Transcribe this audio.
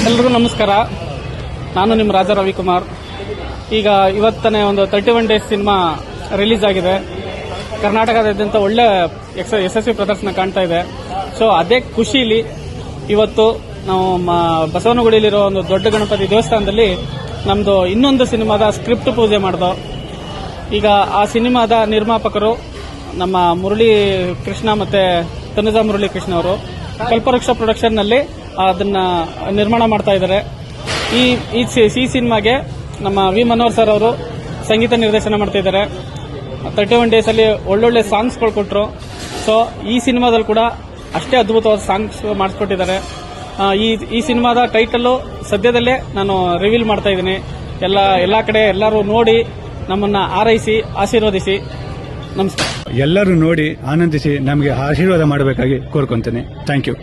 ಎಲ್ರಿಗೂ ನಮಸ್ಕಾರ. ನಾನು ನಿಮ್ಮ ರಾಜಾ ರವಿಕುಮಾರ್. ಈಗ ಇವತ್ತನೇ ಒಂದು 31 ಡೇಸ್ ಸಿನಿಮಾ ರಿಲೀಸ್ ಆಗಿದೆ. ಕರ್ನಾಟಕದಾದ್ಯಂತ ಒಳ್ಳೆ ಯಶಸ್ವಿ ಪ್ರದರ್ಶನ ಕಾಣ್ತಾ ಇದೆ. ಸೊ ಅದೇ ಖುಷಿಲಿ ಇವತ್ತು ನಾವು ಬಸವನಗುಡಿಯಲ್ಲಿರೋ ಒಂದು ದೊಡ್ಡ ಗಣಪತಿ ದೇವಸ್ಥಾನದಲ್ಲಿ ನಮ್ದು ಇನ್ನೊಂದು ಸಿನಿಮಾದ ಸ್ಕ್ರಿಪ್ಟ್ ಪೂಜೆ ಮಾಡ್ದೋ. ಈಗ ಆ ಸಿನಿಮಾದ ನಿರ್ಮಾಪಕರು ನಮ್ಮ ಮುರಳಿ ಕೃಷ್ಣ ಮತ್ತೆ ತನುಜಾ ಮುರಳಿ ಕೃಷ್ಣ ಅವರು ಕಲ್ಪವೃಕ್ಷ ಪ್ರೊಡಕ್ಷನ್ ನಲ್ಲಿ ಅದನ್ನ ನಿರ್ಮಾಣ ಮಾಡ್ತಾ ಇದ್ದಾರೆ. ಈ ಸಿನಿಮಾಗೆ ನಮ್ಮ ವಿ ಮನೋಹರ್ ಸರ್ ಅವರು ಸಂಗೀತ ನಿರ್ದೇಶನ ಮಾಡ್ತಾ ಇದ್ದಾರೆ. 31 ಡೇಸ್ ಅಲ್ಲಿ ಒಳ್ಳೊಳ್ಳೆ ಸಾಂಗ್ಸ್ಗಳು ಕೊಟ್ಟರು. ಸೊ ಈ ಸಿನಿಮಾದಲ್ಲಿ ಕೂಡ ಅಷ್ಟೇ ಅದ್ಭುತವಾದ ಸಾಂಗ್ಸ್ ಮಾಡಿಸ್ಕೊಟ್ಟಿದ್ದಾರೆ. ಈ ಸಿನಿಮಾದ ಟೈಟಲ್ ಸದ್ಯದಲ್ಲೇ ನಾನು ರಿವೀಲ್ ಮಾಡ್ತಾ ಇದ್ದೀನಿ. ಎಲ್ಲಾ ಕಡೆ ಎಲ್ಲರೂ ನೋಡಿ ನಮ್ಮನ್ನ ಆರೈಸಿ ಆಶೀರ್ವದಿಸಿ. ನಮಸ್ಕಾರ. ಎಲ್ಲರೂ ನೋಡಿ ಆನಂದಿಸಿ ನಮಗೆ ಆಶೀರ್ವಾದ ಮಾಡಬೇಕಾಗಿ ಕೋರ್ಕೊಂತೇನೆ. Thank you.